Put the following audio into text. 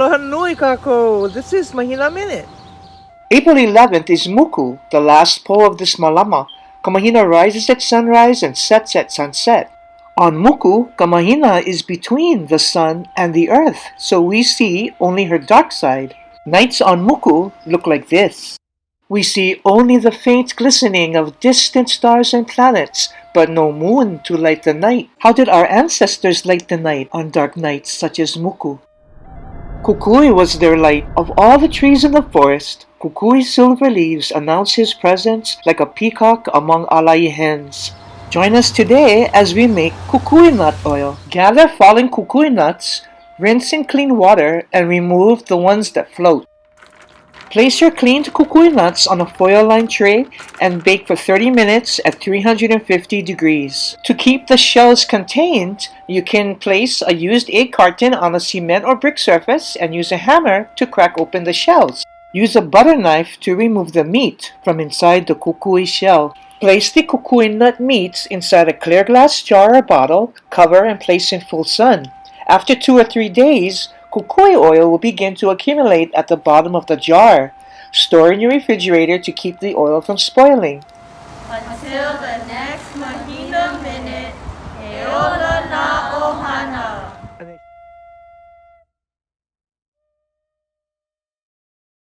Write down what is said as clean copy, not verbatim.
Aloha nui kako. This is Mahina Minute. April 11th is Muku, the last po of this malama. Kamahina rises at sunrise and sets at sunset. On Muku, Kamahina is between the sun and the earth, so we see only her dark side. Nights on Muku look like this. We see only the faint glistening of distant stars and planets, but no moon to light the night. How did our ancestors light the night on dark nights such as Muku? Kukui was their light. Of all the trees in the forest, Kukui's silver leaves announce his presence like a peacock among alai hens. Join us today as we make kukui nut oil. Gather fallen kukui nuts, rinse in clean water, and remove the ones that float. Place your cleaned kukui nuts on a foil-lined tray and bake for 30 minutes at 350 degrees. To keep the shells contained, you can place a used egg carton on a cement or brick surface and use a hammer to crack open the shells. Use a butter knife to remove the meat from inside the kukui shell. Place the kukui nut meats inside a clear glass jar or bottle, cover and place in full sun. After 2 or 3 days, kukui oil will begin to accumulate at the bottom of the jar. Store in your refrigerator to keep the oil from spoiling. Until the next Mahina Minute,